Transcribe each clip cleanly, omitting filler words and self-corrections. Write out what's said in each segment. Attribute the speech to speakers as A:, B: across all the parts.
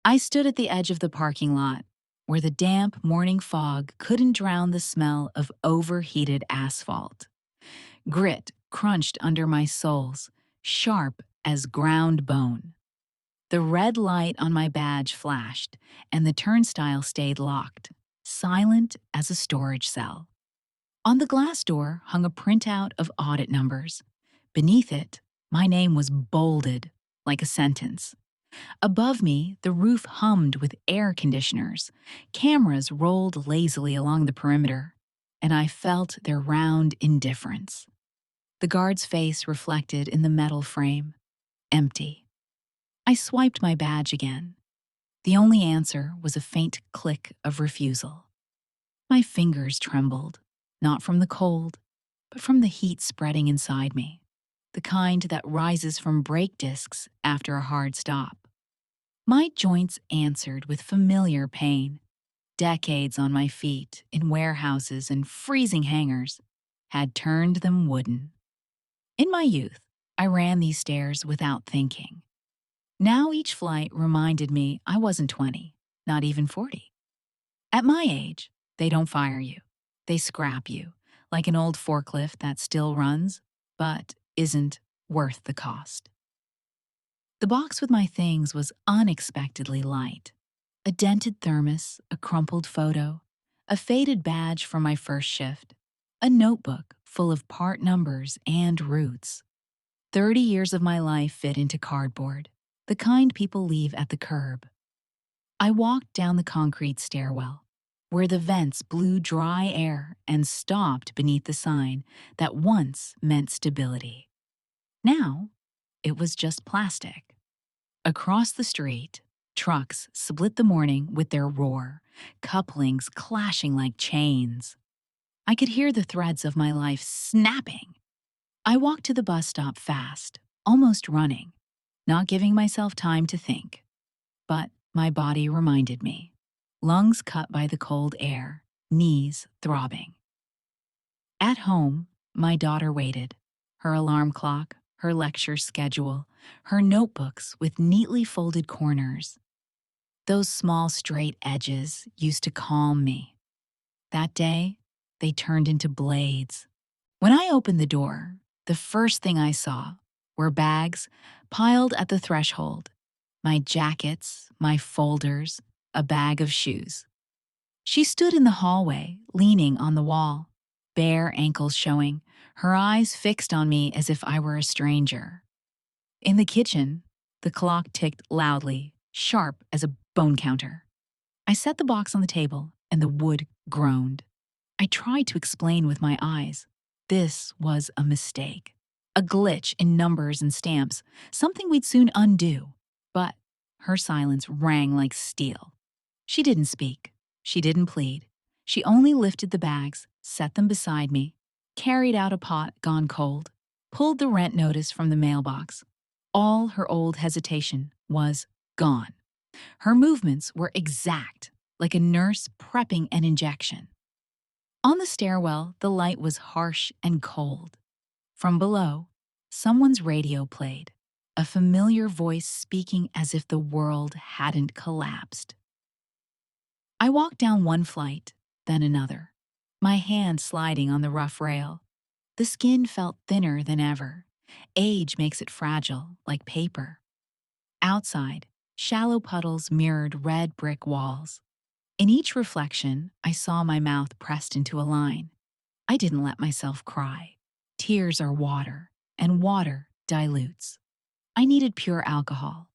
A: I stood at the edge of the parking lot, where the damp morning fog couldn't drown the smell of overheated asphalt. Grit crunched under my soles, sharp as ground bone. The red light on my badge flashed, and the turnstile stayed locked, silent as a storage cell. On the glass door hung a printout of audit numbers. Beneath it, my name was bolded like a sentence. Above me, the roof hummed with air conditioners. Cameras rolled lazily along the perimeter, and I felt their round indifference. The guard's face reflected in the metal frame, empty. I swiped my badge again. The only answer was a faint click of refusal. My fingers trembled, not from the cold, but from the heat spreading inside me, the kind that rises from brake discs after a hard stop. My joints answered with familiar pain. Decades on my feet, in warehouses and freezing hangars, had turned them wooden. In my youth, I ran these stairs without thinking. Now each flight reminded me I wasn't 20, not even 40. At my age, they don't fire you. They scrap you, like an old forklift that still runs, but isn't worth the cost. The box with my things was unexpectedly light. A dented thermos, a crumpled photo, a faded badge from my first shift, a notebook full of part numbers and routes. 30 years of my life fit into cardboard, the kind people leave at the curb. I walked down the concrete stairwell, where the vents blew dry air and stopped beneath the sign that once meant stability. Now, it was just plastic. Across the street, trucks split the morning with their roar, couplings clashing like chains. I could hear the threads of my life snapping. I walked to the bus stop fast, almost running, not giving myself time to think. But my body reminded me. Lungs cut by the cold air, knees throbbing. At home, my daughter waited. Her alarm clock, her lecture schedule, her notebooks with neatly folded corners. Those small straight edges used to calm me. That day, they turned into blades. When I opened the door, the first thing I saw were bags piled at the threshold. My jackets, my folders, a bag of shoes. She stood in the hallway, leaning on the wall, bare ankles showing, her eyes fixed on me as if I were a stranger. In the kitchen, the clock ticked loudly, sharp as a bone counter. I set the box on the table, and the wood groaned. I tried to explain with my eyes. This was a mistake. A glitch in numbers and stamps, something we'd soon undo. But her silence rang like steel. She didn't speak. She didn't plead. She only lifted the bags, set them beside me, carried out a pot gone cold, pulled the rent notice from the mailbox. All her old hesitation was gone. Her movements were exact, like a nurse prepping an injection. On the stairwell, the light was harsh and cold. From below, someone's radio played, a familiar voice speaking as if the world hadn't collapsed. I walked down one flight, then another, my hand sliding on the rough rail. The skin felt thinner than ever. Age makes it fragile, like paper. Outside, shallow puddles mirrored red brick walls. In each reflection, I saw my mouth pressed into a line. I didn't let myself cry. Tears are water, and water dilutes. I needed pure alcohol.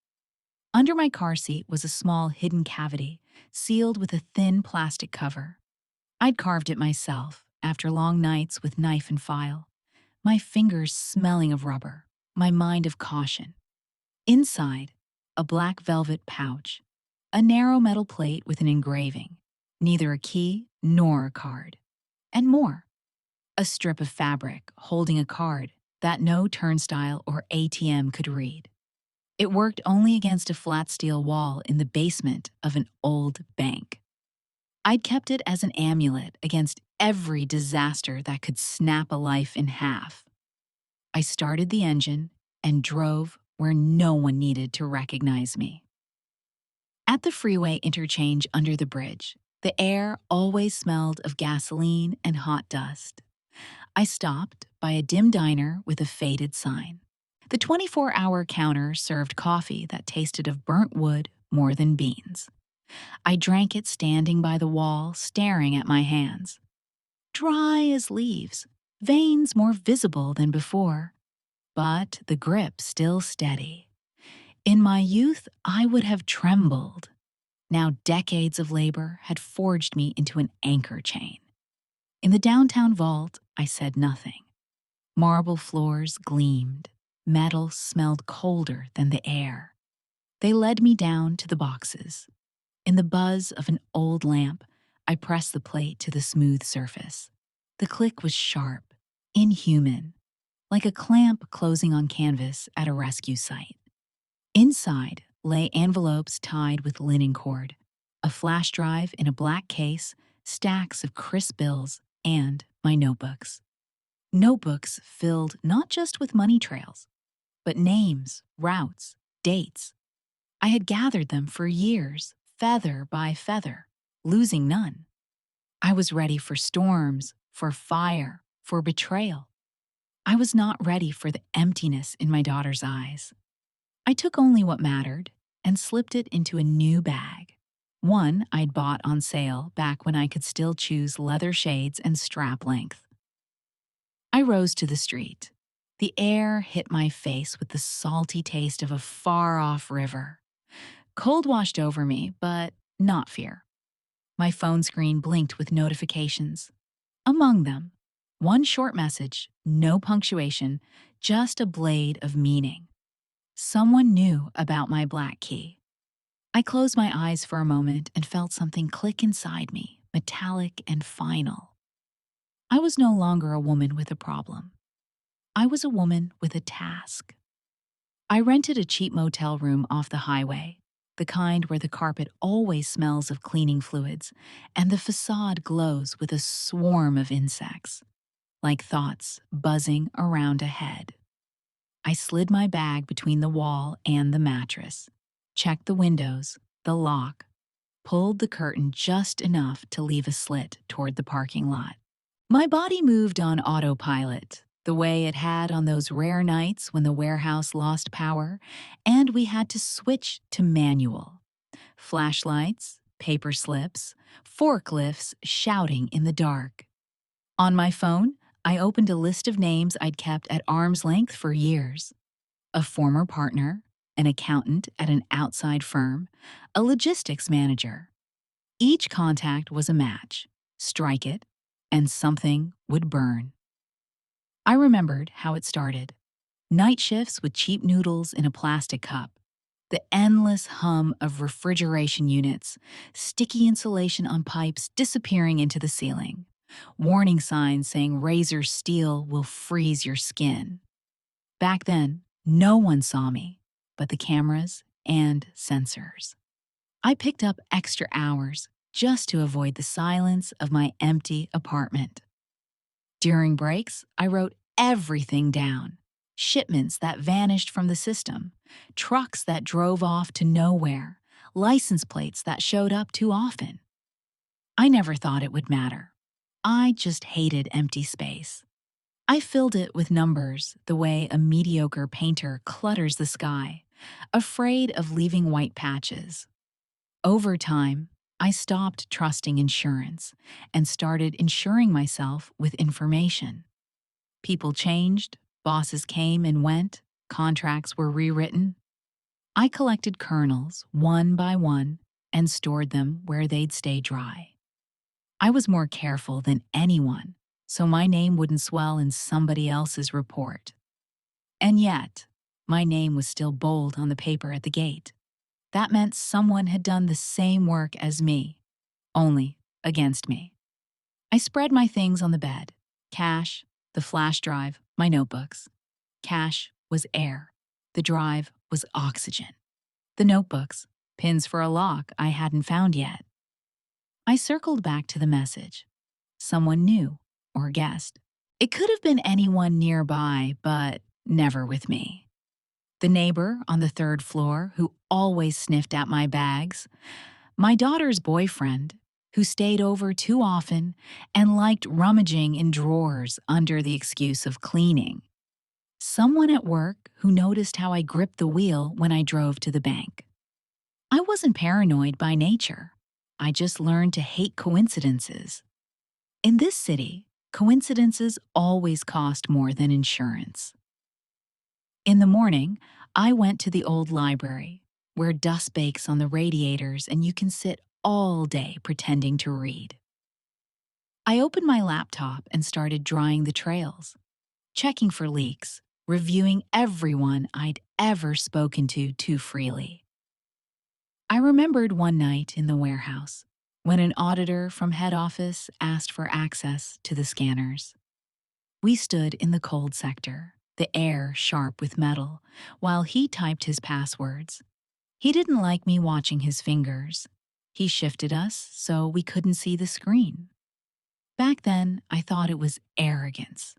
A: Under my car seat was a small hidden cavity, sealed with a thin plastic cover. I'd carved it myself, after long nights with knife and file, my fingers smelling of rubber, my mind of caution. Inside, a black velvet pouch, a narrow metal plate with an engraving, neither a key nor a card. And more, a strip of fabric holding a card that no turnstile or ATM could read. It worked only against a flat steel wall in the basement of an old bank. I'd kept it as an amulet against every disaster that could snap a life in half. I started the engine and drove where no one needed to recognize me. At the freeway interchange under the bridge, the air always smelled of gasoline and hot dust. I stopped by a dim diner with a faded sign. The 24-hour counter served coffee that tasted of burnt wood more than beans. I drank it standing by the wall, staring at my hands. Dry as leaves, veins more visible than before, but the grip still steady. In my youth, I would have trembled. Now decades of labor had forged me into an anchor chain. In the downtown vault, I said nothing. Marble floors gleamed. Metal smelled colder than the air. They led me down to the boxes. In the buzz of an old lamp, I pressed the plate to the smooth surface. The click was sharp, inhuman, like a clamp closing on canvas at a rescue site. Inside lay envelopes tied with linen cord, a flash drive in a black case, stacks of crisp bills, and my notebooks. Notebooks filled not just with money trails, but names, routes, dates. I had gathered them for years, feather by feather, losing none. I was ready for storms, for fire, for betrayal. I was not ready for the emptiness in my daughter's eyes. I took only what mattered and slipped it into a new bag. One I'd bought on sale back when I could still choose leather shades and strap length. I rose to the street. The air hit my face with the salty taste of a far-off river. Cold washed over me, but not fear. My phone screen blinked with notifications. Among them, one short message, no punctuation, just a blade of meaning. Someone knew about my black key. I closed my eyes for a moment and felt something click inside me, metallic and final. I was no longer a woman with a problem. I was a woman with a task. I rented a cheap motel room off the highway, the kind where the carpet always smells of cleaning fluids and the facade glows with a swarm of insects, like thoughts buzzing around a head. I slid my bag between the wall and the mattress, checked the windows, the lock, pulled the curtain just enough to leave a slit toward the parking lot. My body moved on autopilot, the way it had on those rare nights when the warehouse lost power and we had to switch to manual. Flashlights, paper slips, forklifts shouting in the dark. On my phone, I opened a list of names I'd kept at arm's length for years. A former partner, an accountant at an outside firm, a logistics manager. Each contact was a match. Strike it, and something would burn. I remembered how it started. Night shifts with cheap noodles in a plastic cup. The endless hum of refrigeration units, sticky insulation on pipes disappearing into the ceiling. Warning signs saying razor steel will freeze your skin. Back then, no one saw me, but the cameras and sensors. I picked up extra hours just to avoid the silence of my empty apartment. During breaks, I wrote everything down. Shipments that vanished from the system, trucks that drove off to nowhere, license plates that showed up too often. I never thought it would matter. I just hated empty space. I filled it with numbers the way a mediocre painter clutters the sky, afraid of leaving white patches. Over time, I stopped trusting insurance and started insuring myself with information. People changed, bosses came and went, contracts were rewritten. I collected kernels one by one and stored them where they'd stay dry. I was more careful than anyone, so my name wouldn't swell in somebody else's report. And yet, my name was still bold on the paper at the gate. That meant someone had done the same work as me, only against me. I spread my things on the bed. Cash, the flash drive, my notebooks. Cash was air. The drive was oxygen. The notebooks, pins for a lock I hadn't found yet. I circled back to the message. Someone new, or guessed. It could have been anyone nearby, but never with me. the neighbor on the third floor who always sniffed at my bags, my daughter's boyfriend who stayed over too often and liked rummaging in drawers under the excuse of cleaning, someone at work who noticed how I gripped the wheel when I drove to the bank. I wasn't paranoid by nature. I just learned to hate coincidences. In this city, coincidences always cost more than insurance. In the morning, I went to the old library, where dust bakes on the radiators and you can sit all day pretending to read. I opened my laptop and started drawing the trails, checking for leaks, reviewing everyone I'd ever spoken to too freely. I remembered one night in the warehouse when an auditor from head office asked for access to the scanners. We stood in the cold sector, the air sharp with metal, while he typed his passwords. He didn't like me watching his fingers. He shifted us so we couldn't see the screen. Back then, I thought it was arrogance.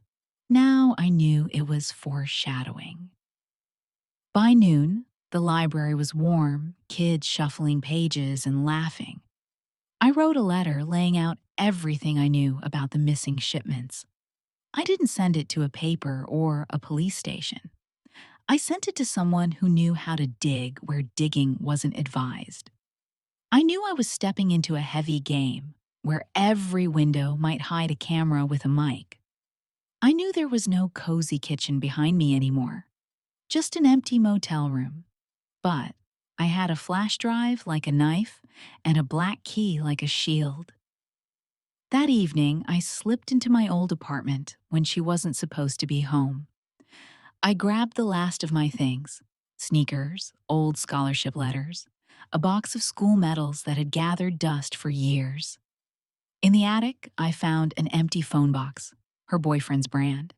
A: Now I knew it was foreshadowing. By noon, the library was warm, kids shuffling pages and laughing. I wrote a letter laying out everything I knew about the missing shipments. I didn't send it to a paper or a police station. I sent it to someone who knew how to dig where digging wasn't advised. I knew I was stepping into a heavy game where every window might hide a camera with a mic. I knew there was no cozy kitchen behind me anymore, just an empty motel room. But I had a flash drive like a knife and a black key like a shield. That evening, I slipped into my old apartment when she wasn't supposed to be home. I grabbed the last of my things: sneakers, old scholarship letters, a box of school medals that had gathered dust for years. In the attic, I found an empty phone box, her boyfriend's brand.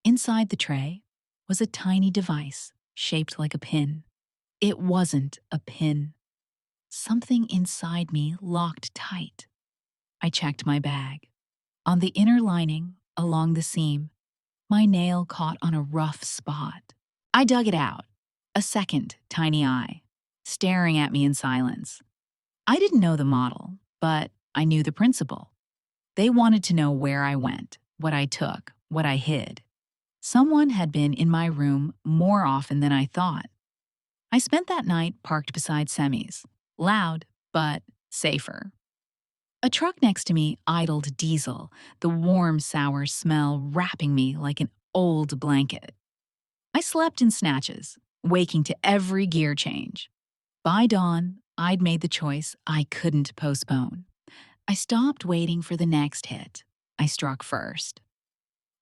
A: Inside the tray was a tiny device shaped like a pin. It wasn't a pin. Something inside me locked tight. I checked my bag. On the inner lining, along the seam, my nail caught on a rough spot. I dug it out, a second tiny eye, staring at me in silence. I didn't know the model, but I knew the principle. They wanted to know where I went, what I took, what I hid. Someone had been in my room more often than I thought. I spent that night parked beside Semi's, loud, but safer. A truck next to me idled diesel, the warm, sour smell wrapping me like an old blanket. I slept in snatches, waking to every gear change. By dawn, I'd made the choice I couldn't postpone. I stopped waiting for the next hit. I struck first.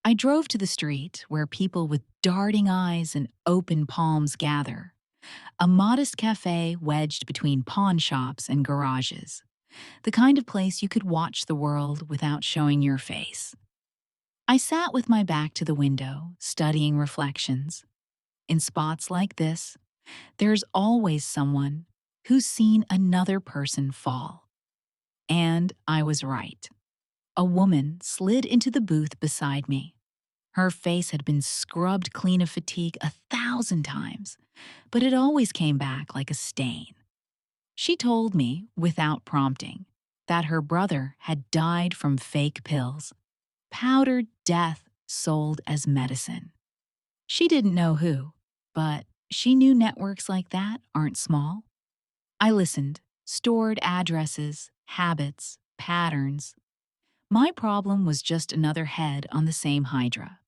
A: I drove to the street where people with darting eyes and open palms gather, a modest cafe wedged between pawn shops and garages, the kind of place you could watch the world without showing your face. I sat with my back to the window, studying reflections. In spots like this, there's always someone who's seen another person fall. And I was right. A woman slid into the booth beside me. Her face had been scrubbed clean of fatigue 1,000 times, but it always came back like a stain. She told me, without prompting, that her brother had died from fake pills, powdered death sold as medicine. She didn't know who, but she knew networks like that aren't small. I listened, stored addresses, habits, patterns. My problem was just another head on the same hydra.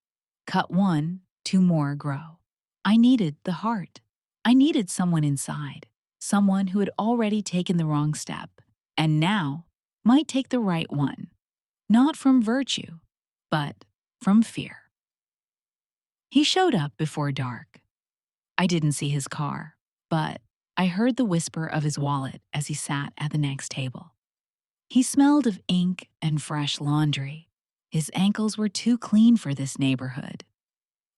A: Cut one, two more grow. I needed the heart. I needed someone inside, someone who had already taken the wrong step, and now might take the right one. Not from virtue, but from fear. He showed up before dark. I didn't see his car, but I heard the whisper of his wallet as he sat at the next table. He smelled of ink and fresh laundry. His ankles were too clean for this neighborhood.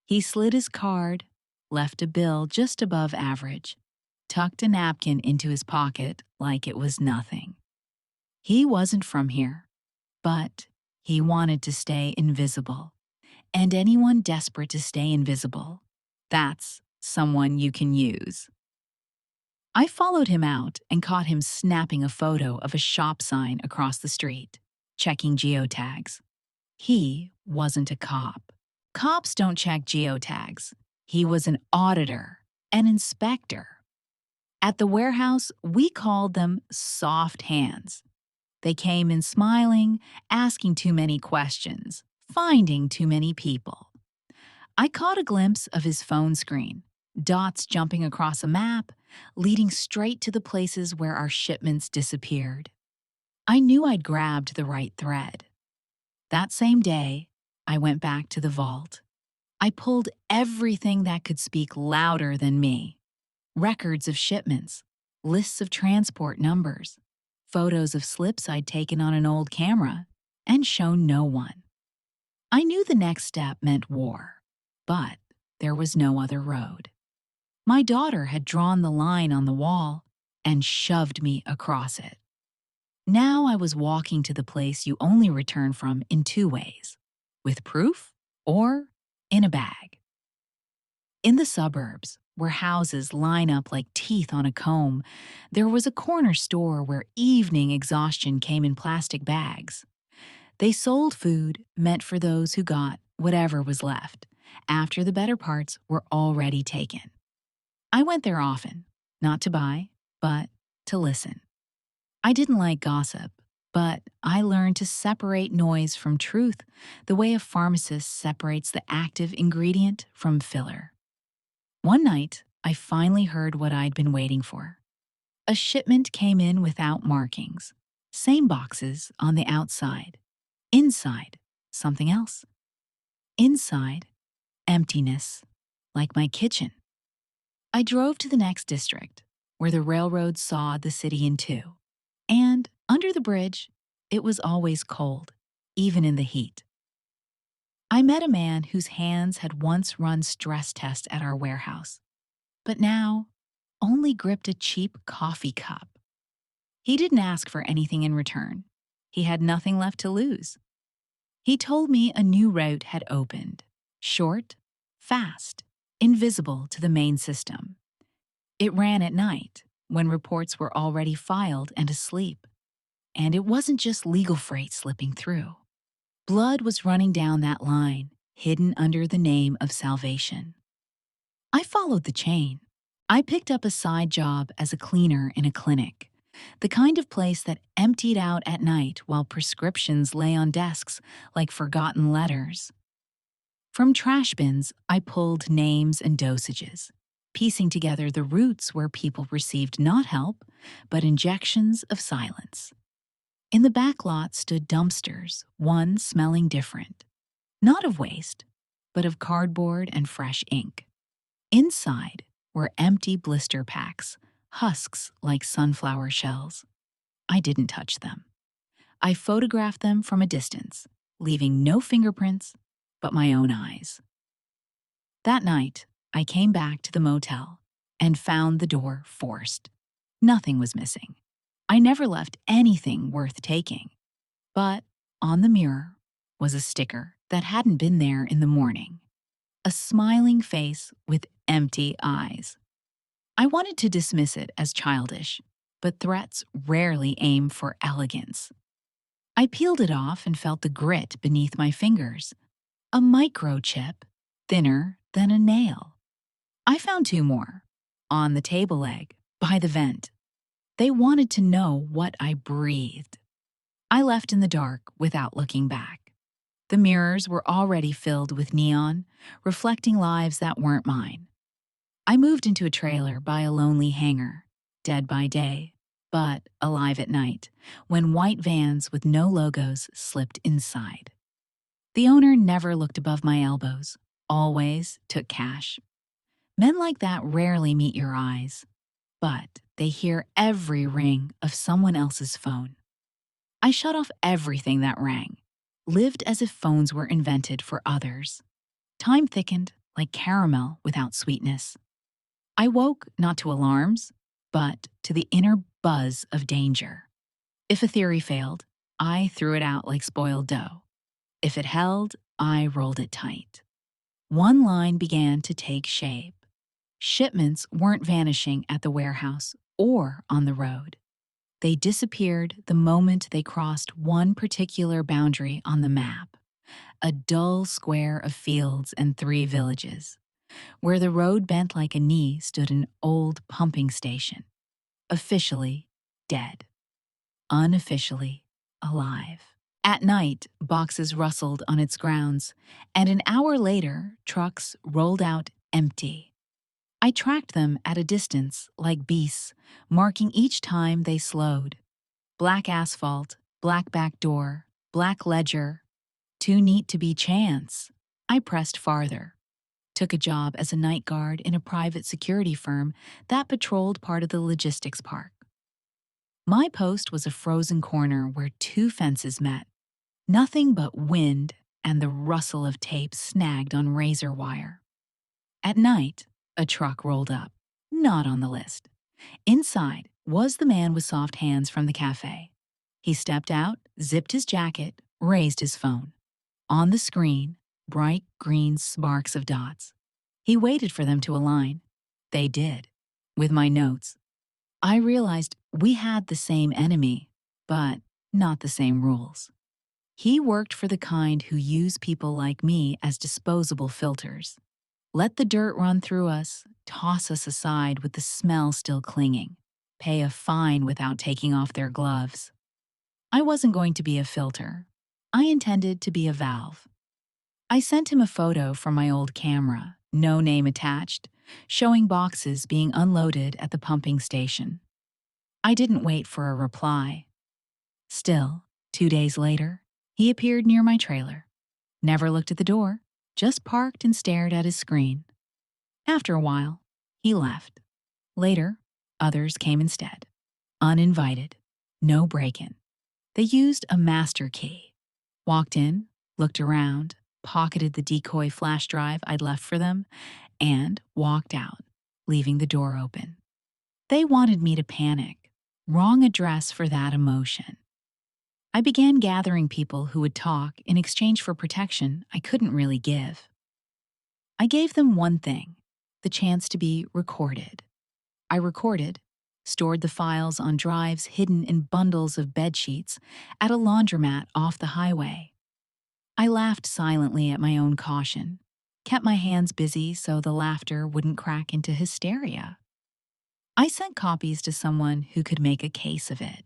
A: He slid his card, left a bill just above average, tucked a napkin into his pocket like it was nothing. He wasn't from here, but he wanted to stay invisible. And anyone desperate to stay invisible, that's someone you can use. I followed him out and caught him snapping a photo of a shop sign across the street, checking geotags. He wasn't a cop. Cops don't check geotags. He was an auditor, an inspector. At the warehouse, we called them soft hands. They came in smiling, asking too many questions, finding too many people. I caught a glimpse of his phone screen, dots jumping across a map, leading straight to the places where our shipments disappeared. I knew I'd grabbed the right thread. That same day, I went back to the vault. I pulled everything that could speak louder than me. Records of shipments, lists of transport numbers, photos of slips I'd taken on an old camera and shown no one. I knew the next step meant war, but there was no other road. My daughter had drawn the line on the wall and shoved me across it. Now I was walking to the place you only return from in two ways: with proof or in a bag. In the suburbs, where houses line up like teeth on a comb, there was a corner store where evening exhaustion came in plastic bags. They sold food meant for those who got whatever was left after the better parts were already taken. I went there often, not to buy, but to listen. I didn't like gossip, but I learned to separate noise from truth the way a pharmacist separates the active ingredient from filler. One night, I finally heard what I'd been waiting for. A shipment came in without markings. Same boxes on the outside. Inside, something else. Inside, emptiness, like my kitchen. I drove to the next district, where the railroad sawed the city in two. And under the bridge, it was always cold, even in the heat. I met a man whose hands had once run stress tests at our warehouse, but now only gripped a cheap coffee cup. He didn't ask for anything in return. He had nothing left to lose. He told me a new route had opened, short, fast, invisible to the main system. It ran at night, when reports were already filed and asleep. And it wasn't just legal freight slipping through. Blood was running down that line, hidden under the name of salvation. I followed the chain. I picked up a side job as a cleaner in a clinic, the kind of place that emptied out at night while prescriptions lay on desks like forgotten letters. From trash bins, I pulled names and dosages, piecing together the routes where people received not help, but injections of silence. In the back lot stood dumpsters, one smelling different. Not of waste, but of cardboard and fresh ink. Inside were empty blister packs, husks like sunflower shells. I didn't touch them. I photographed them from a distance, leaving no fingerprints but my own eyes. That night, I came back to the motel and found the door forced. Nothing was missing. I never left anything worth taking. But on the mirror was a sticker that hadn't been there in the morning. A smiling face with empty eyes. I wanted to dismiss it as childish, but threats rarely aim for elegance. I peeled it off and felt the grit beneath my fingers. A microchip, thinner than a nail. I found two more, on the table leg, by the vent. They wanted to know what I breathed. I left in the dark without looking back. The mirrors were already filled with neon, reflecting lives that weren't mine. I moved into a trailer by a lonely hangar, dead by day, but alive at night, when white vans with no logos slipped inside. The owner never looked above my elbows, always took cash. Men like that rarely meet your eyes, but they hear every ring of someone else's phone. I shut off everything that rang, lived as if phones were invented for others. Time thickened like caramel without sweetness. I woke not to alarms, but to the inner buzz of danger. If a theory failed, I threw it out like spoiled dough. If it held, I rolled it tight. One line began to take shape. Shipments weren't vanishing at the warehouse or on the road. They disappeared the moment they crossed one particular boundary on the map, a dull square of fields and 3 villages. Where the road bent like a knee stood an old pumping station, officially dead, unofficially alive. At night, boxes rustled on its grounds, and an hour later, trucks rolled out empty. I tracked them at a distance, like beasts, marking each time they slowed. Black asphalt, black back door, black ledger. Too neat to be chance. I pressed farther. Took a job as a night guard in a private security firm that patrolled part of the logistics park. My post was a frozen corner where 2 fences met. Nothing but wind and the rustle of tape snagged on razor wire. At night, a truck rolled up. Not on the list. Inside was the man with soft hands from the cafe. He stepped out, zipped his jacket, raised his phone. On the screen, bright green sparks of dots. He waited for them to align. They did. With my notes. I realized we had the same enemy, but not the same rules. He worked for the kind who use people like me as disposable filters. Let the dirt run through us, toss us aside with the smell still clinging, pay a fine without taking off their gloves. I wasn't going to be a filter. I intended to be a valve. I sent him a photo from my old camera, no name attached, showing boxes being unloaded at the pumping station. I didn't wait for a reply. Still, 2 days later, he appeared near my trailer. Never looked at the door, just parked and stared at his screen. After a while, he left. Later, others came instead. Uninvited, no break-in. They used a master key. Walked in, looked around, pocketed the decoy flash drive I'd left for them, and walked out, leaving the door open. They wanted me to panic. Wrong address for that emotion. I began gathering people who would talk in exchange for protection I couldn't really give. I gave them one thing, the chance to be recorded. I recorded, stored the files on drives hidden in bundles of bedsheets at a laundromat off the highway. I laughed silently at my own caution, kept my hands busy so the laughter wouldn't crack into hysteria. I sent copies to someone who could make a case of it.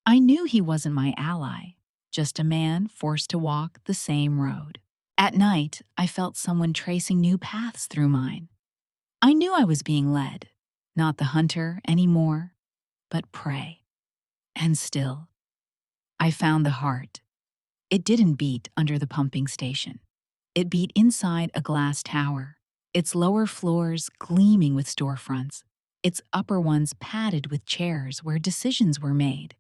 A: I knew he wasn't my ally, just a man forced to walk the same road. At night, I felt someone tracing new paths through mine. I knew I was being led, not the hunter anymore, but prey. And still, I found the heart. It didn't beat under the pumping station. It beat inside a glass tower, its lower floors gleaming with storefronts, its upper ones padded with chairs where decisions were made.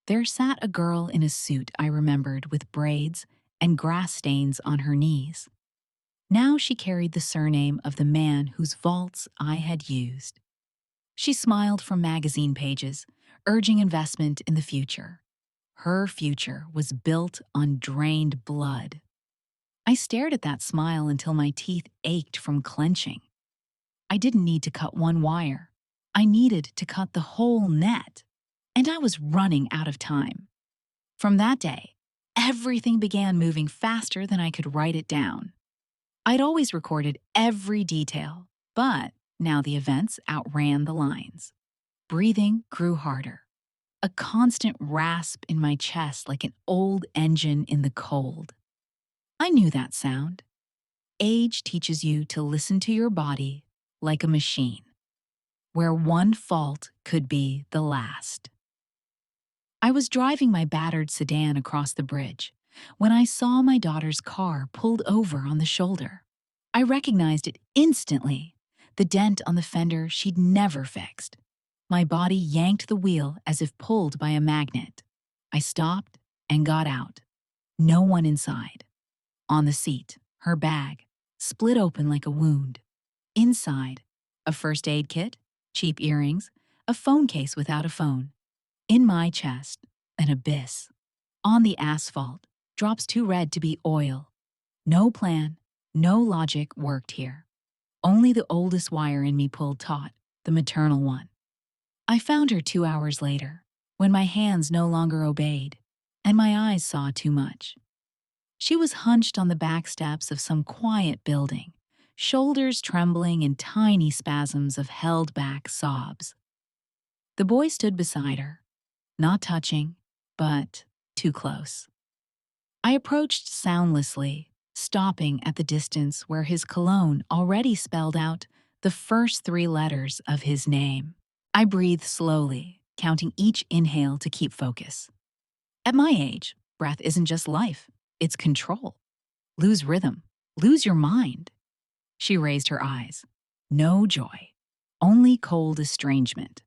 A: There sat a girl in a suit I remembered with braids and grass stains on her knees. Now she carried the surname of the man whose vaults I had used. She smiled from magazine pages, urging investment in the future. Her future was built on drained blood. I stared at that smile until my teeth ached from clenching. I didn't need to cut one wire. I needed to cut the whole net. And I was running out of time. From that day, everything began moving faster than I could write it down. I'd always recorded every detail, but now the events outran the lines. Breathing grew harder. A constant rasp in my chest like an old engine in the cold. I knew that sound. Age teaches you to listen to your body like a machine, where one fault could be the last. I was driving my battered sedan across the bridge when I saw my daughter's car pulled over on the shoulder. I recognized it instantly, the dent on the fender she'd never fixed. My body yanked the wheel as if pulled by a magnet. I stopped and got out. No one inside. On the seat, her bag, split open like a wound. Inside, a first aid kit, cheap earrings, a phone case without a phone. In my chest, an abyss. On the asphalt, drops too red to be oil. No plan, no logic worked here. Only the oldest wire in me pulled taut, the maternal one. I found her 2 hours later, when my hands no longer obeyed, and my eyes saw too much. She was hunched on the back steps of some quiet building, shoulders trembling in tiny spasms of held-back sobs. The boy stood beside her, not touching, but too close. I approached soundlessly, stopping at the distance where his cologne already spelled out the first 3 letters of his name. I breathed slowly, counting each inhale to keep focus. At my age, breath isn't just life, it's control. Lose rhythm, lose your mind. She raised her eyes. No joy, only cold estrangement.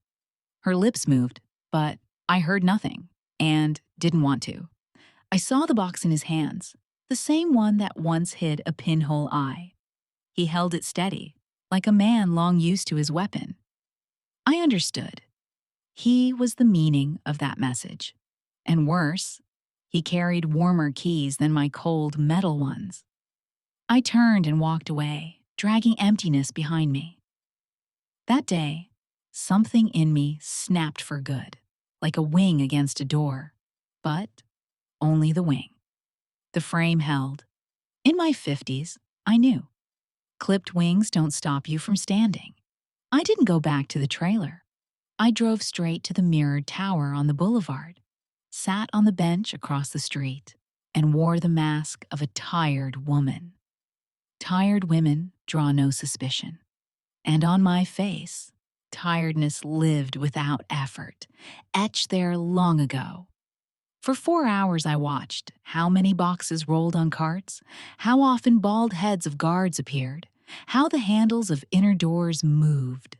A: Her lips moved, but I heard nothing and didn't want to. I saw the box in his hands, the same one that once hid a pinhole eye. He held it steady, like a man long used to his weapon. I understood. He was the meaning of that message. And worse, he carried warmer keys than my cold metal ones. I turned and walked away, dragging emptiness behind me. That day, something in me snapped for good, like a wing against a door. But only the wing. The frame held. In my 50s, I knew. Clipped wings don't stop you from standing. I didn't go back to the trailer. I drove straight to the mirrored tower on the boulevard, sat on the bench across the street, and wore the mask of a tired woman. Tired women draw no suspicion. And on my face, tiredness lived without effort, etched there long ago. For 4 hours I watched how many boxes rolled on carts, how often bald heads of guards appeared, how the handles of inner doors moved.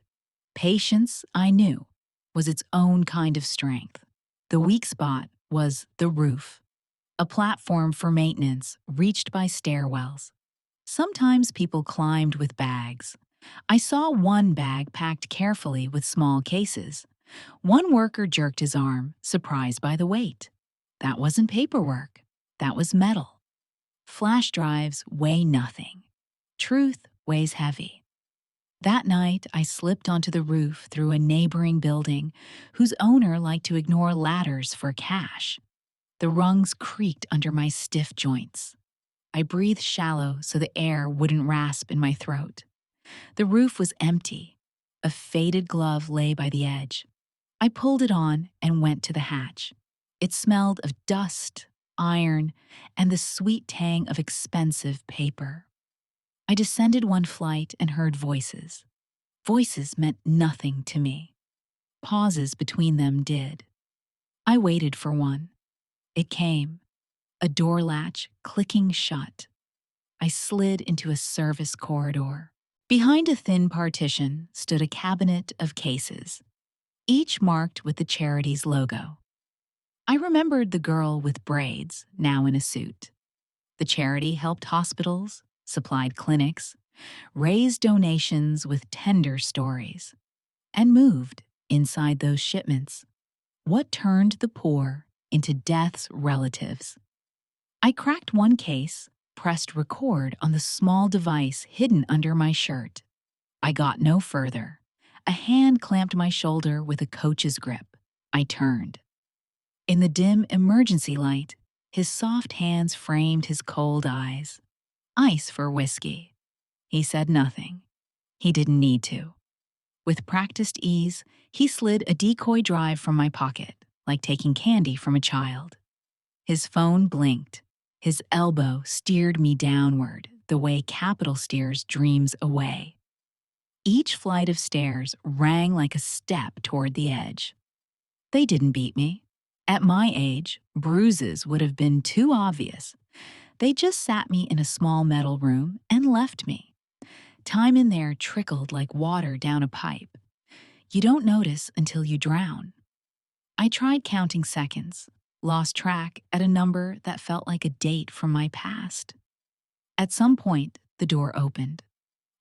A: Patience, I knew, was its own kind of strength. The weak spot was the roof, a platform for maintenance reached by stairwells. Sometimes people climbed with bags. I saw one bag packed carefully with small cases. One worker jerked his arm, surprised by the weight. That wasn't paperwork. That was metal. Flash drives weigh nothing. Truth weighs heavy. That night, I slipped onto the roof through a neighboring building whose owner liked to ignore ladders for cash. The rungs creaked under my stiff joints. I breathed shallow so the air wouldn't rasp in my throat. The roof was empty. A faded glove lay by the edge. I pulled it on and went to the hatch. It smelled of dust, iron, and the sweet tang of expensive paper. I descended one flight and heard voices. Voices meant nothing to me. Pauses between them did. I waited for one. It came, a door latch clicking shut. I slid into a service corridor. Behind a thin partition stood a cabinet of cases, each marked with the charity's logo. I remembered the girl with braids, now in a suit. The charity helped hospitals, supplied clinics, raised donations with tender stories, and moved, inside those shipments, what turned the poor into death's relatives. I cracked one case, pressed record on the small device hidden under my shirt. I got no further. A hand clamped my shoulder with a coach's grip. I turned. In the dim emergency light, his soft hands framed his cold eyes. Ice for whiskey. He said nothing. He didn't need to. With practiced ease, he slid a decoy drive from my pocket, like taking candy from a child. His phone blinked. His elbow steered me downward, the way capital steers dreams away. Each flight of stairs rang like a step toward the edge. They didn't beat me. At my age, bruises would have been too obvious. They just sat me in a small metal room and left me. Time in there trickled like water down a pipe. You don't notice until you drown. I tried counting seconds, lost track at a number that felt like a date from my past. At some point, the door opened.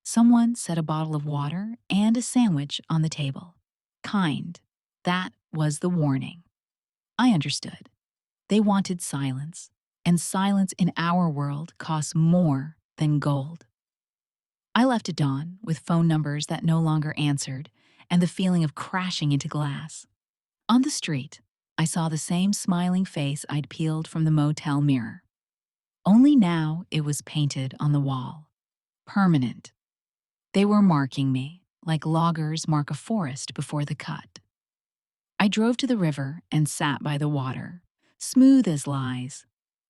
A: Someone set a bottle of water and a sandwich on the table. Kind. That was the warning. I understood. They wanted silence, and silence in our world costs more than gold. I left at dawn with phone numbers that no longer answered and the feeling of crashing into glass. On the street, I saw the same smiling face I'd peeled from the motel mirror. Only now it was painted on the wall. Permanent. They were marking me, like loggers mark a forest before the cut. I drove to the river and sat by the water, smooth as lies.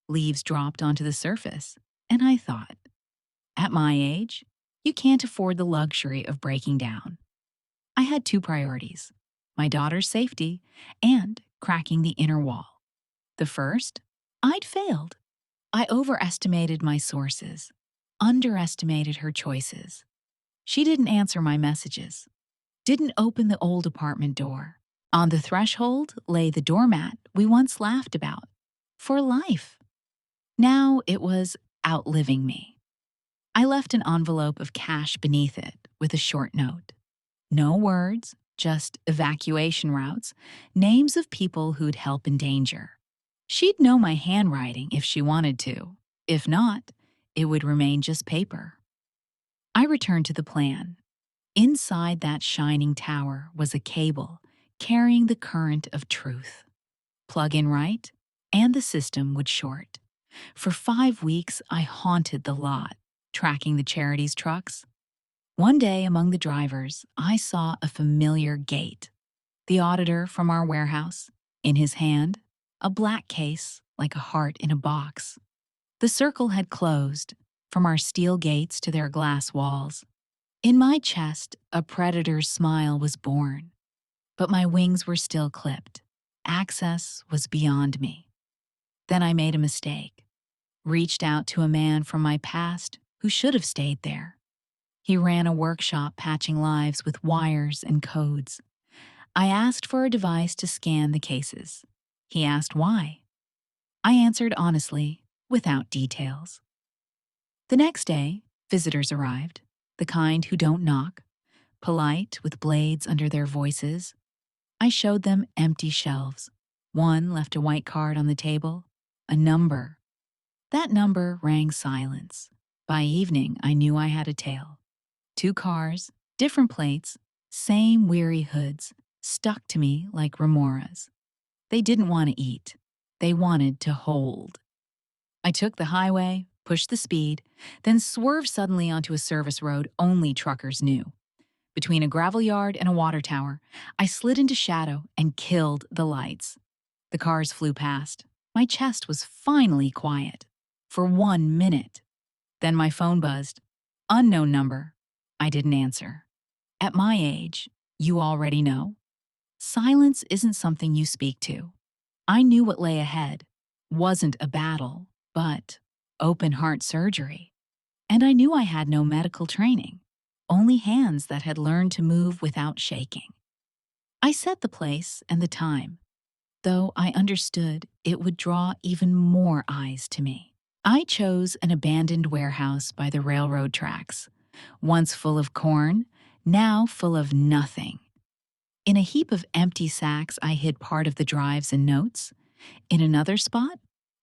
A: Leaves dropped onto the surface, and I thought, at my age, you can't afford the luxury of breaking down. I had two priorities: my daughter's safety and cracking the inner wall. The first, I'd failed. I overestimated my sources, underestimated her choices. She didn't answer my messages, didn't open the old apartment door. On the threshold lay the doormat we once laughed about. For life. Now it was outliving me. I left an envelope of cash beneath it with a short note. No words, just evacuation routes, names of people who'd help in danger. She'd know my handwriting if she wanted to. If not, it would remain just paper. I returned to the plan. Inside that shining tower was a cable carrying the current of truth. Plug in right, and the system would short. For 5 weeks, I haunted the lot, tracking the charity's trucks. One day, among the drivers, I saw a familiar gait. The auditor from our warehouse, in his hand, a black case like a heart in a box. The circle had closed, from our steel gates to their glass walls. In my chest, a predator's smile was born, but my wings were still clipped. Access was beyond me. Then I made a mistake. Reached out to a man from my past who should have stayed there. He ran a workshop patching lives with wires and codes. I asked for a device to scan the cases. He asked why. I answered honestly, without details. The next day, visitors arrived, the kind who don't knock, polite with blades under their voices. I showed them empty shelves. One left a white card on the table, a number. That number rang silence. By evening, I knew I had a tale. 2 cars, different plates, same weary hoods, stuck to me like remoras. They didn't want to eat. They wanted to hold. I took the highway, pushed the speed, then swerved suddenly onto a service road only truckers knew. Between a gravel yard and a water tower, I slid into shadow and killed the lights. The cars flew past. My chest was finally quiet. For 1 minute. Then my phone buzzed. Unknown number. I didn't answer. At my age, you already know. Silence isn't something you speak to. I knew what lay ahead. Wasn't a battle, but open heart surgery. And I knew I had no medical training, only hands that had learned to move without shaking. I set the place and the time, though I understood it would draw even more eyes to me. I chose an abandoned warehouse by the railroad tracks, once full of corn, now full of nothing. In a heap of empty sacks, I hid part of the drives and notes. In another spot,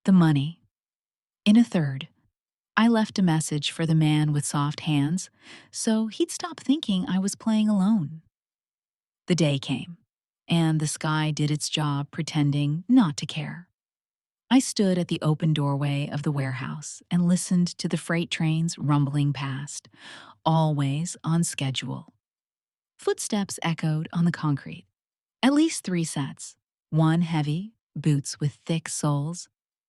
A: the money. In a third, I left a message for the man with soft hands, so he'd stop thinking I was playing alone. The day came, and the sky did its job pretending not to care. I stood at the open doorway of the warehouse and listened to the freight trains rumbling past, always on schedule. Footsteps echoed on the concrete. At least 3 sets. One heavy, boots with thick soles.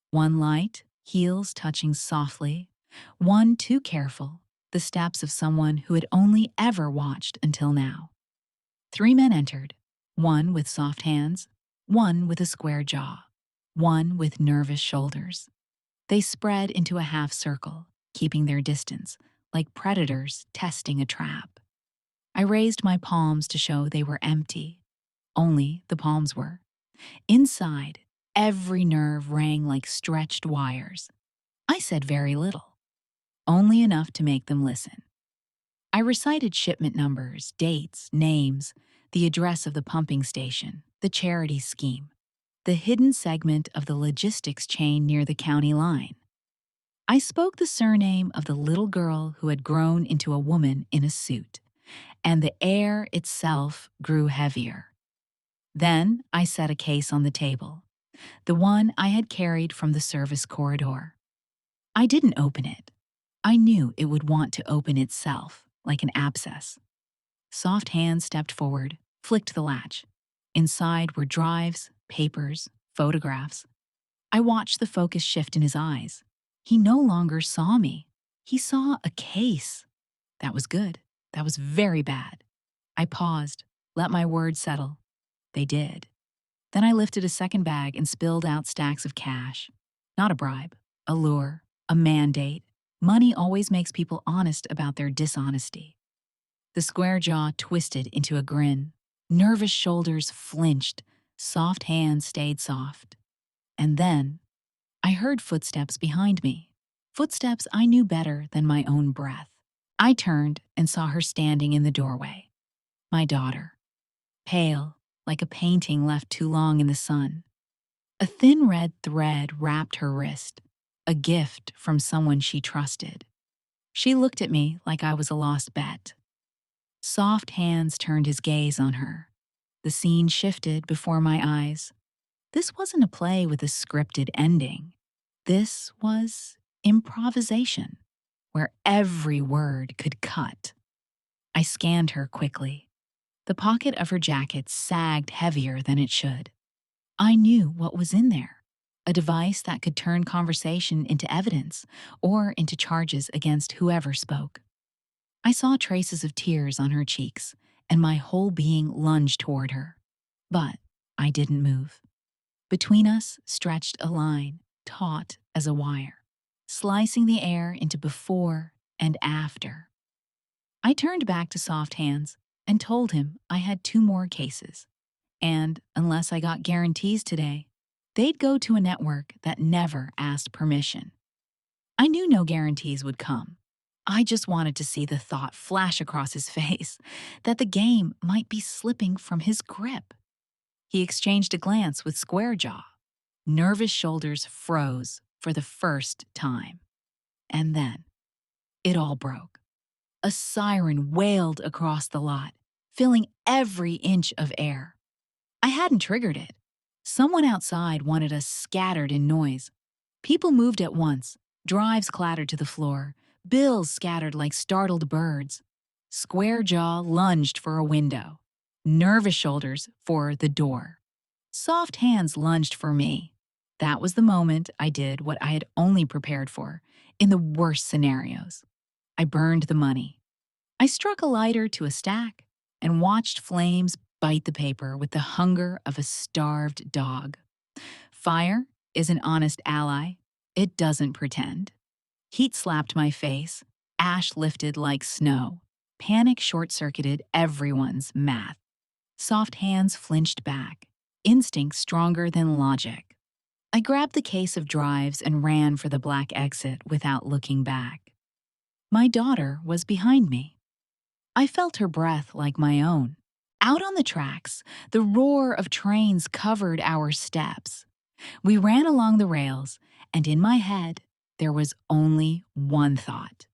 A: One light, heels touching softly. One too careful, the steps of someone who had only ever watched until now. 3 men entered, one with soft hands, one with a square jaw, one with nervous shoulders. They spread into a half circle, keeping their distance, like predators testing a trap. I raised my palms to show they were empty. Only the palms were. Inside, every nerve rang like stretched wires. I said very little, only enough to make them listen. I recited shipment numbers, dates, names, the address of the pumping station, the charity scheme, the hidden segment of the logistics chain near the county line. I spoke the surname of the little girl who had grown into a woman in a suit, and the air itself grew heavier. Then I set a case on the table, the one I had carried from the service corridor. I didn't open it. I knew it would want to open itself, like an abscess. Soft hands stepped forward, flicked the latch. Inside were drives, papers, photographs. I watched the focus shift in his eyes. He no longer saw me. He saw a case. That was good. That was very bad. I paused, let my words settle. They did. Then I lifted a second bag and spilled out stacks of cash. Not a bribe, a lure, a mandate. Money always makes people honest about their dishonesty. The square jaw twisted into a grin. Nervous shoulders flinched. Soft hands stayed soft. And then I heard footsteps behind me. Footsteps I knew better than my own breath. I turned and saw her standing in the doorway. My daughter. Pale, like a painting left too long in the sun. A thin red thread wrapped her wrist, a gift from someone she trusted. She looked at me like I was a lost bet. Soft hands turned his gaze on her. The scene shifted before my eyes. This wasn't a play with a scripted ending. This was improvisation, where every word could cut. I scanned her quickly. The pocket of her jacket sagged heavier than it should. I knew what was in there, a device that could turn conversation into evidence or into charges against whoever spoke. I saw traces of tears on her cheeks, and my whole being lunged toward her. But I didn't move. Between us stretched a line, taut as a wire, slicing the air into before and after. I turned back to Soft Hands and told him I had 2 more cases, and unless I got guarantees today, they'd go to a network that never asked permission. I knew no guarantees would come. I just wanted to see the thought flash across his face that the game might be slipping from his grip. He exchanged a glance with Square Jaw. Nervous shoulders froze for the first time. And then, it all broke. A siren wailed across the lot, filling every inch of air. I hadn't triggered it. Someone outside wanted us scattered in noise. People moved at once. Drives clattered to the floor. Bills scattered like startled birds. Square Jaw lunged for a window. Nervous shoulders for the door. Soft Hands lunged for me. That was the moment I did what I had only prepared for, in the worst scenarios. I burned the money. I struck a lighter to a stack and watched flames bite the paper with the hunger of a starved dog. Fire is an honest ally. It doesn't pretend. Heat slapped my face. Ash lifted like snow. Panic short-circuited everyone's math. Soft Hands flinched back. Instinct stronger than logic. I grabbed the case of drives and ran for the black exit without looking back. My daughter was behind me. I felt her breath like my own. Out on the tracks, the roar of trains covered our steps. We ran along the rails, and in my head, there was only one thought: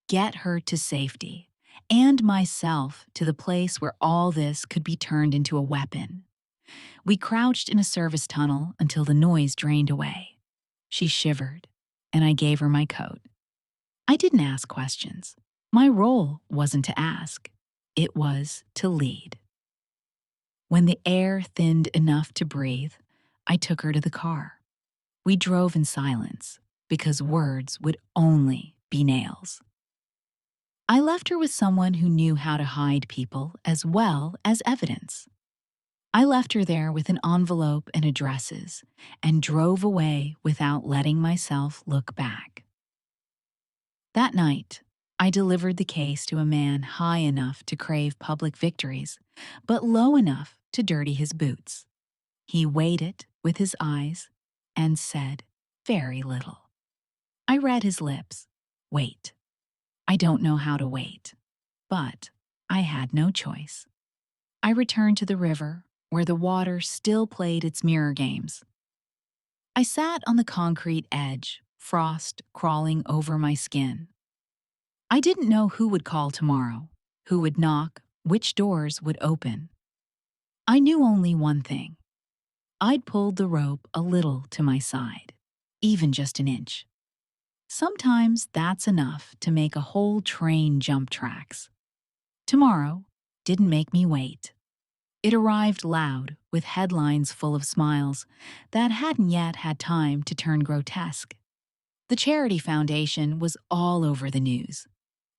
A: get her to safety, and myself to the place where all this could be turned into a weapon. We crouched in a service tunnel until the noise drained away. She shivered, and I gave her my coat. I didn't ask questions. My role wasn't to ask. It was to lead. When the air thinned enough to breathe, I took her to the car. We drove in silence, because words would only be nails. I left her with someone who knew how to hide people as well as evidence. I left her there with an envelope and addresses and drove away without letting myself look back. That night, I delivered the case to a man high enough to crave public victories, but low enough to dirty his boots. He weighed it with his eyes and said very little. I read his lips. Wait. I don't know how to wait. But I had no choice. I returned to the river, where the water still played its mirror games. I sat on the concrete edge, frost crawling over my skin. I didn't know who would call tomorrow, who would knock, which doors would open. I knew only one thing. I'd pulled the rope a little to my side, even just an inch. Sometimes that's enough to make a whole train jump tracks. Tomorrow didn't make me wait. It arrived loud, with headlines full of smiles that hadn't yet had time to turn grotesque. The Charity Foundation was all over the news.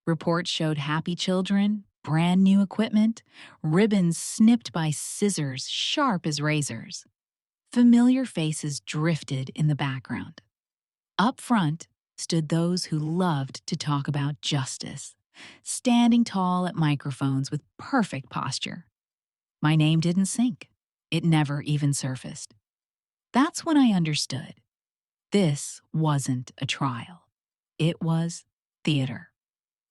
A: Reports showed happy children, brand new equipment, ribbons snipped by scissors sharp as razors. Familiar faces drifted in the background. Up front stood those who loved to talk about justice, standing tall at microphones with perfect posture. My name didn't sink. It never even surfaced. That's when I understood. This wasn't a trial. It was theater.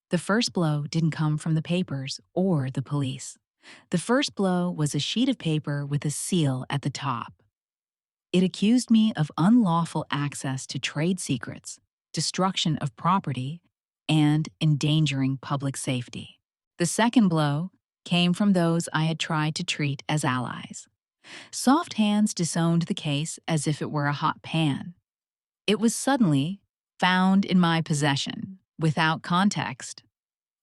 A: The first blow didn't come from the papers or the police. The first blow was a sheet of paper with a seal at the top. It accused me of unlawful access to trade secrets, destruction of property, and endangering public safety. The second blow came from those I had tried to treat as allies. Soft hands disowned the case as if it were a hot pan. It was suddenly found in my possession, without context.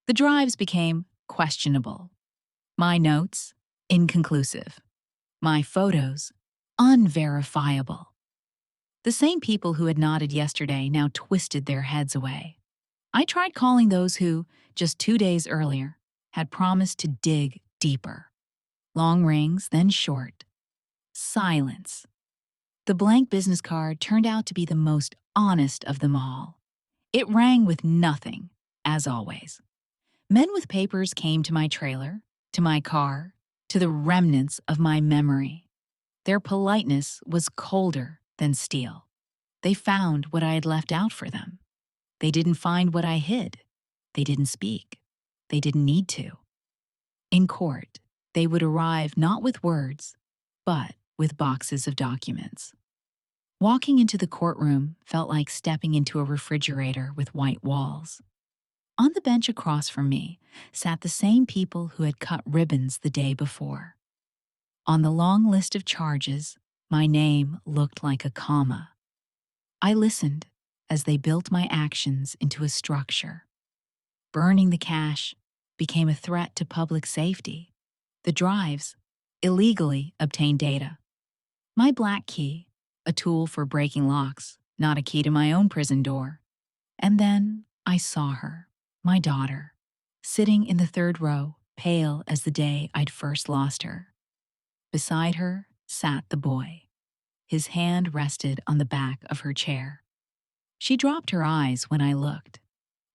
A: The drives became questionable. My notes, inconclusive. My photos, unverifiable. The same people who had nodded yesterday now twisted their heads away. I tried calling those who, just 2 days earlier, had promised to dig deeper. Long rings, then short. Silence. The blank business card turned out to be the most honest of them all. It rang with nothing, as always. Men with papers came to my trailer, to my car, to the remnants of my memory. Their politeness was colder than steel. They found what I had left out for them. They didn't find what I hid. They didn't speak. They didn't need to. In court, they would arrive not with words, but with boxes of documents. Walking into the courtroom felt like stepping into a refrigerator with white walls. On the bench across from me sat the same people who had cut ribbons the day before. On the long list of charges, my name looked like a comma. I listened as they built my actions into a structure. Burning the cash became a threat to public safety. The drives illegally obtained data. My black key, a tool for breaking locks, not a key to my own prison door. And then I saw her, my daughter, sitting in the third row, pale as the day I'd first lost her. Beside her sat the boy. His hand rested on the back of her chair. She dropped her eyes when I looked.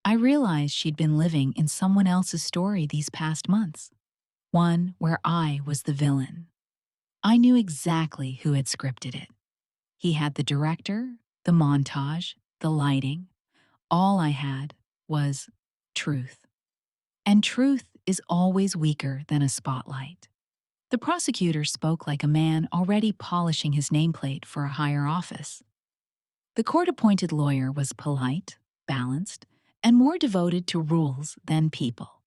A: I realized she'd been living in someone else's story these past months, one where I was the villain. I knew exactly who had scripted it. He had the director, the montage, the lighting. All I had was truth. And truth is always weaker than a spotlight. The prosecutor spoke like a man already polishing his nameplate for a higher office. The court-appointed lawyer was polite, balanced, and more devoted to rules than people.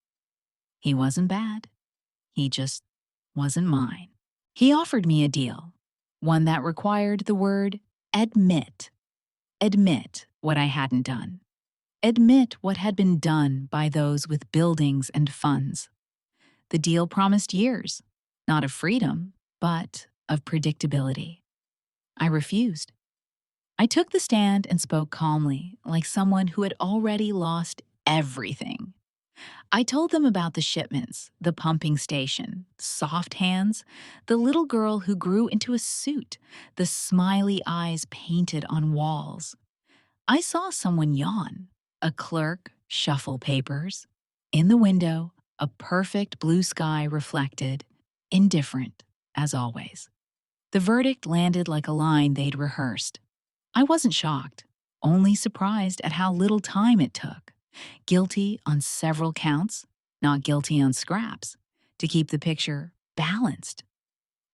A: He wasn't bad. He just wasn't mine. He offered me a deal, one that required the word admit. Admit what I hadn't done. Admit what had been done by those with buildings and funds. The deal promised years, not of freedom, but of predictability. I refused. I took the stand and spoke calmly, like someone who had already lost everything. I told them about the shipments, the pumping station, soft hands, the little girl who grew into a suit, the smiley eyes painted on walls. I saw someone yawn, a clerk shuffle papers. In the window, a perfect blue sky reflected, indifferent, as always. The verdict landed like a line they'd rehearsed. I wasn't shocked, only surprised at how little time it took. Guilty on several counts, not guilty on scraps, to keep the picture balanced.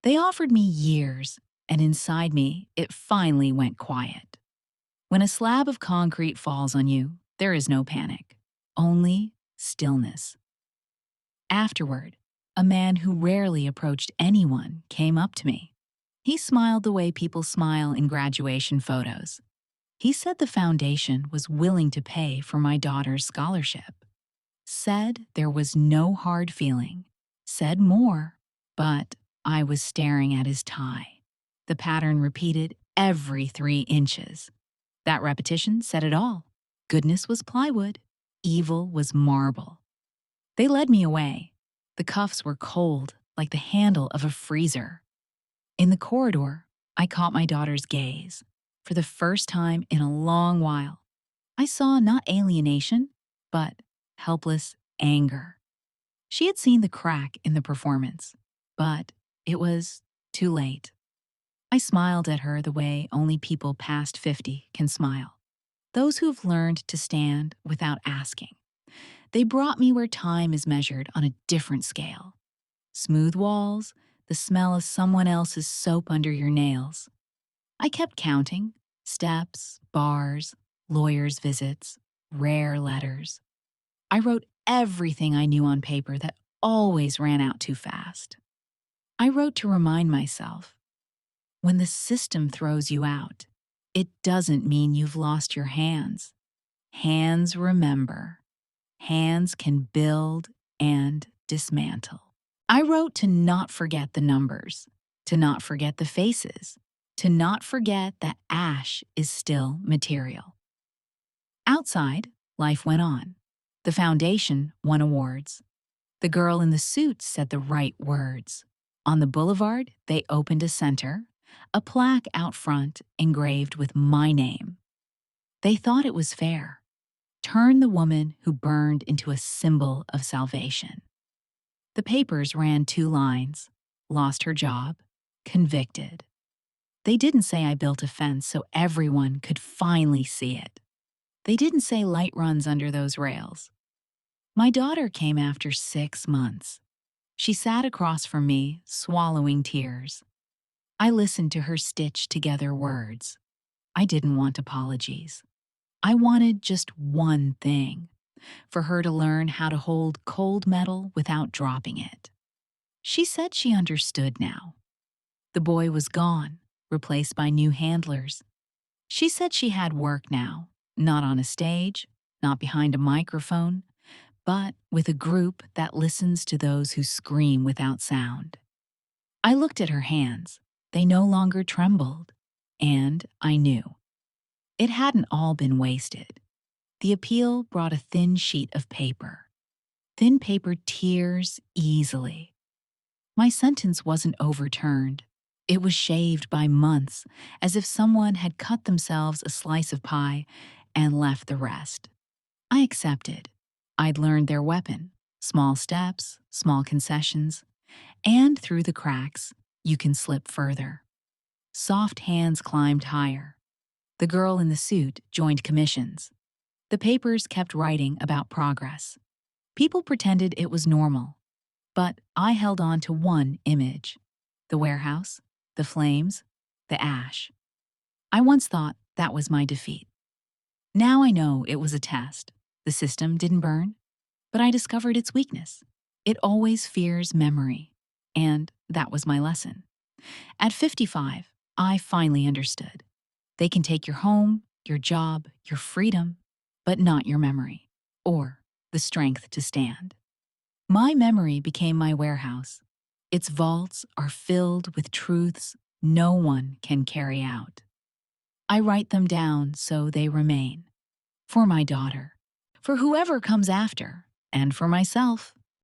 A: They offered me years, and inside me, it finally went quiet. When a slab of concrete falls on you, there is no panic, only stillness. Afterward, a man who rarely approached anyone came up to me. He smiled the way people smile in graduation photos. He said the foundation was willing to pay for my daughter's scholarship. Said there was no hard feeling. Said more, but I was staring at his tie. The pattern repeated every 3 inches. That repetition said it all. Goodness was plywood. Evil was marble. They led me away. The cuffs were cold, like the handle of a freezer. In the corridor, I caught my daughter's gaze. For the first time in a long while, I saw not alienation, but helpless anger. She had seen the crack in the performance, but it was too late. I smiled at her the way only people past 50 can smile. Those who've learned to stand without asking. They brought me where time is measured on a different scale. Smooth walls, the smell of someone else's soap under your nails. I kept counting. Steps, bars, lawyers' visits, rare letters. I wrote everything I knew on paper that always ran out too fast. I wrote to remind myself, when the system throws you out, it doesn't mean you've lost your hands. Hands remember. Hands can build and dismantle. I wrote to not forget the numbers, to not forget the faces, to not forget that ash is still material. Outside, life went on. The foundation won awards. The girl in the suit said the right words. On the boulevard, they opened a center, a plaque out front engraved with my name. They thought it was fair. Turn the woman who burned into a symbol of salvation. The papers ran 2 lines, lost her job, convicted. They didn't say I built a fence so everyone could finally see it. They didn't say light runs under those rails. My daughter came after 6 months. She sat across from me, swallowing tears. I listened to her stitch together words. I didn't want apologies. I wanted just one thing, for her to learn how to hold cold metal without dropping it. She said she understood now. The boy was gone, replaced by new handlers. She said she had work now, not on a stage, not behind a microphone, but with a group that listens to those who scream without sound. I looked at her hands. They no longer trembled, and I knew. It hadn't all been wasted. The appeal brought a thin sheet of paper. Thin paper tears easily. My sentence wasn't overturned. It was shaved by months, as if someone had cut themselves a slice of pie and left the rest. I accepted. I'd learned their weapon. Small steps, small concessions, and through the cracks, you can slip further. Soft hands climbed higher. The girl in the suit joined commissions. The papers kept writing about progress. People pretended it was normal. But I held on to one image. The warehouse, the flames, the ash. I once thought that was my defeat. Now I know it was a test. The system didn't burn, but I discovered its weakness. It always fears memory. And that was my lesson. At 55, I finally understood. They can take your home, your job, your freedom, but not your memory, or the strength to stand. My memory became my warehouse. Its vaults are filled with truths no one can carry out. I write them down so they remain. For my daughter, for whoever comes after, and for myself.